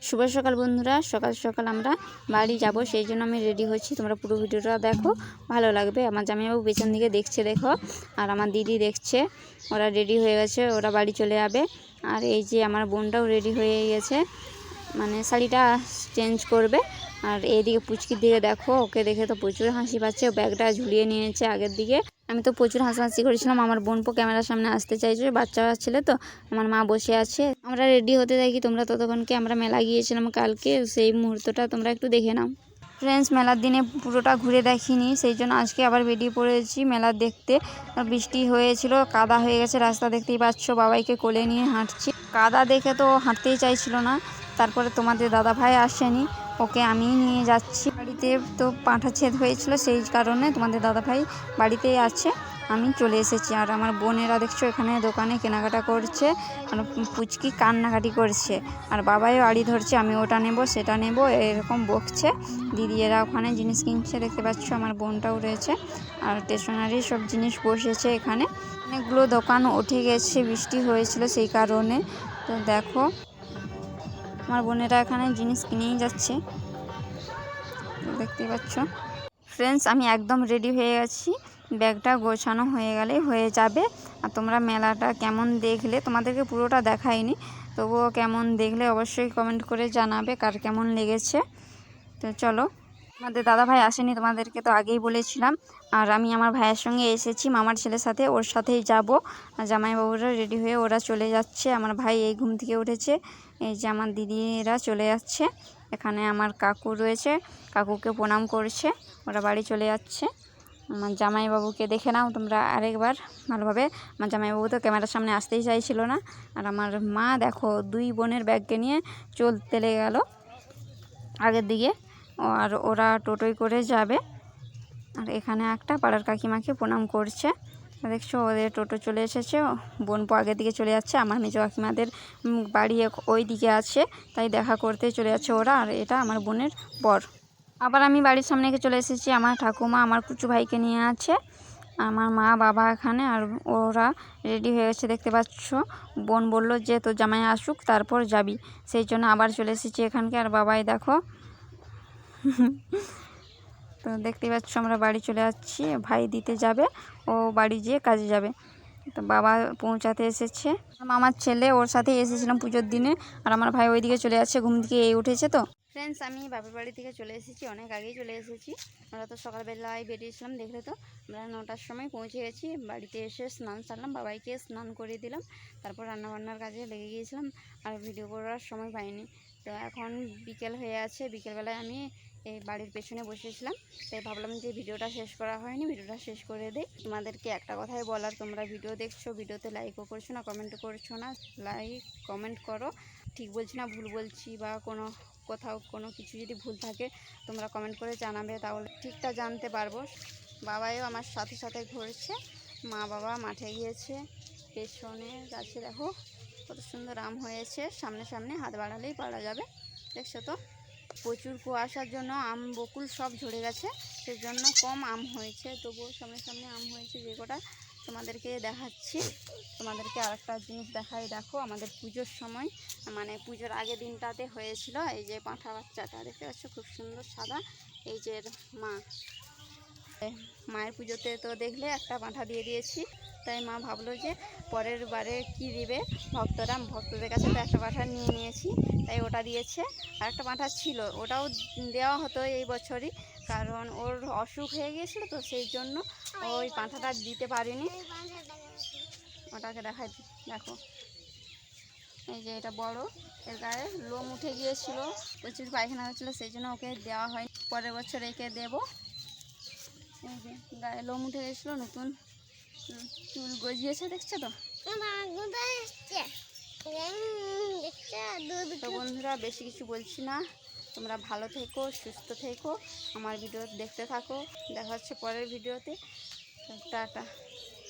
শুভ সকাল বন্ধুরা, সকাল সকাল আমরা বাড়ি যাব, সেই জন্য আমি রেডি হচ্ছি। তোমরা পুরো ভিডিওটা দেখো, ভালো লাগবে। আমার জামাইবাবু পেছন দিকে দেখছে, দেখো, আর আমার দিদি দেখছে। ওরা রেডি হয়ে গেছে, ওরা বাড়ি চলে যাবে। আর এই যে আমার বোনটাও রেডি হয়ে গেছে, মানে শাড়িটা চেঞ্জ করবে। আর এইদিকে পুচকির দিকে দেখো, ওকে দেখে তো প্রচুর হাসি পাচ্ছে। ও ব্যাগটা ঝুলিয়ে নিয়েছে আগের দিকে। আমি তো প্রচুর হাসাহাসি করেছিলাম। আমার বোন ক্যামেরার সামনে আসতে চাইছে, বাচ্চা ছেলে তো। আমার মা বসে আছে, আমরা রেডি হতে থাকি। তোমরা ততক্ষণকে আমরা মেলা গিয়েছিলাম কালকে, সেই মুহূর্তটা তোমরা একটু দেখে নাও। ফ্রেন্ডস, মেলার দিনে পুরোটা ঘুরে দেখিনি, সেই জন্য আজকে আবার বেরিয়ে পড়েছি মেলা দেখতে। বৃষ্টি হয়েছিল, কাদা হয়ে গেছে রাস্তা, দেখতেই পাচ্ছ। বাবাইকে কোলে নিয়ে হাঁটছি। কাদা দেখে তো হাঁটতেই চাইছিল না। তারপরে তোমাদের দাদা ভাই আসেনি, ওকে আমিই নিয়ে যাচ্ছি। বাড়িতে তো পাঁঠা ছেদ হয়েছিল, সেই কারণে তোমাদের দাদা ভাই বাড়িতেই আছে, আমি চলে এসেছি। আর আমার বোনেরা দেখছো এখানে দোকানে কেনাকাটা করছে, আর পুচকি কান্নাকাটি করছে। আর বাবাইও আড়ি ধরছে, আমি ওটা নেব সেটা নেব, এরকম বকছে। দিদিরা ওখানে জিনিস কিনছে, দেখতে পাচ্ছ। আমার বোনটাও রয়েছে। আর স্টেশনারি সব জিনিস বসেছে এখানে। অনেকগুলো দোকান উঠে গেছে, বৃষ্টি হয়েছিল সেই কারণে। তো দেখো, আমার বোনেরা এখানে জিনিস কিনেই যাচ্ছে, দেখতেই পাচ্ছ। ফ্রেন্ডস, আমি একদম রেডি হয়ে গেছি, ব্যাগটা গোছানো হয়ে গেলেই হয়ে যাবে। আর তোমরা মেলাটা কেমন দেখলে, তোমাদেরকে পুরোটা দেখাইনি, তবুও কেমন দেখলে অবশ্যই কমেন্ট করে জানাবে কার কেমন লেগেছে। তো চলো, আমাদের দাদা ভাই আসেনি, তোমাদেরকে তো আগেই বলেছিলাম। আর আমি আমার ভাইয়ের সঙ্গে এসেছি, মামার ছেলের সাথে, ওর সাথেই যাব। আর জামাইবাবুরা রেডি হয়ে ওরা চলে যাচ্ছে। আমার ভাই এই ঘুম থেকে উঠেছে, এই যে আমার দিদিরা চলে যাচ্ছে। এখানে আমার কাকু রয়েছে, কাকুকে প্রণাম করছে, ওরা বাড়ি চলে যাচ্ছে। আমার জামাইবাবুকে দেখে নাও তোমরা আরেকবার ভালোভাবে। আমার জামাইবাবু তো ক্যামেরার সামনে আসতেই চাইছিল না। আর আমার মা দেখো, দুই বোনের ব্যাগকে নিয়ে চলতে গেল আগের দিকে। আর ওরা টোটোয় করে যাবে। আর এখানে একটা পাড়ার কাকিমাকে প্রণাম করছে, দেখছো। ওদের টোটো চলে এসেছে, বোনপো আগের দিকে চলে যাচ্ছে। আমার মেজো কাকিমাদের বাড়ি ওই দিকে আছে, তাই দেখা করতে চলে যাচ্ছে ওরা। আর এটা আমার বোনের বর। আবার আমি বাড়ির সামনে চলে এসেছি, আমার ঠাকুমা আমার কুচু ভাইকে নিয়ে আছে, আমার মা বাবা এখানে। আর ওরা রেডি হয়ে গেছে, দেখতে পাচ্ছ। বোন বলল যে তোর জামাই আসুক তারপর যাবি, সেই জন্য আবার চলে এসেছি এখানকে। আর বাবাই দেখো, তো দেখতেই পাচ্ছ আমরা বাড়ি চলে যাচ্ছি। ভাই দিতে যাবে, ও বাড়ি যেয়ে কাজে যাবে। তো বাবা পৌঁছাতে এসেছে। আমার ছেলে ওর সাথে এসেছিলাম পুজোর দিনে। আর আমার ভাই ওইদিকে চলে যাচ্ছে, ঘুম থেকে এই উঠেছে। তো ফ্রেন্ডস, আমি বাপের বাড়ি থেকে চলে এসেছি, অনেক আগেই চলে এসেছি। আমরা তো সকালবেলায় বেরিয়েছিলাম, দেখলে তো। আমরা 9টার সময় পৌঁছে গেছি। বাড়িতে এসে স্নান সারলাম, বাবাইকে স্নান করিয়ে দিলাম, তারপর রান্নাবান্নার কাজে লেগে গিয়েছিলাম। আর ভিডিও করার সময় পাইনি। তো এখন বিকেল হয়ে আছে, বিকেলবেলায় আমি এই বাড়ির পেছনে বসেছিলাম, তাই ভাবলাম যে ভিডিওটা শেষ করা হয়নি, ভিডিওটা শেষ করে দেই। তোমাদেরকে একটা কথাই বলার, তোমরা ভিডিও দেখছো, ভিডিওতে লাইকও করছো না, কমেন্টও করছো না। লাইক কমেন্ট করো, ঠিক বলছি না ভুল বলছি, বা কোথাও কোনো কিছু যদি ভুল থাকে তোমরা কমেন্ট করে জানাবে, তাহলে ঠিকটা জানতে পারবো। বাবাইও আমার সাথে সাথে ঘুরছে, মা বাবা মাঠে গিয়েছে। পেছনে গাছে দেখো কত সুন্দর আম হয়েছে, সামনে সামনে হাত বাড়ালেই পারা যাবে, দেখছো তো। প্রচুর কুয়াশার জন্য আম বকুল সব ঝরে গেছে, সেজন্য কম আম হয়েছে, তবুও সামনে সামনে আম হয়েছে যে কটা তোমাদেরকে দেখাচ্ছি। তোমাদেরকে আরেকটা জিনিস দেখাই, দেখো আমাদের পুজোর সময়, মানে পুজোর আগের দিনটাতে হয়েছিল এই যে পাঁঠা বাচ্চাটা, দেখতে পাচ্ছ খুব সুন্দর সাদা। এই যে মায়ের পুজোতে তো দেখলে একটা পাঁঠা দিয়ে দিয়েছি, তাই মা ভাবলো যে পরের বারে কি দিবে ভক্তদের কাছে, তো একটা পাঁঠা নিয়ে নিয়েছি, তাই ওটা দিয়েছে। আর একটা পাঁঠা ছিল, ওটাও দেওয়া হতো এই বছরই, কারণ ওর অসুখ হয়ে গিয়েছিল, তো সেই জন্য ওই পাঁঠাটা দিতে পারিনি। ওটাকে দেখাই, দেখো এই যে এটা বড়, এর গায়ে লোম উঠে গিয়েছিল, প্রচুর পায়খানা হয়েছিল, সেই জন্য ওকে দেওয়া হয়নি। পরের বছর একে দেবো। এই যে গায়ে লোম উঠে গেছিলো, নতুন চুল গজিয়েছে, দেখছো তো। তো বন্ধুরা, বেশি কিছু বলছি না, তোমরা ভালো থেকো, সুস্থ থেকো, আমার ভিডিও দেখতে থাকো। দেখা হচ্ছে পরের ভিডিওতে, টাটা।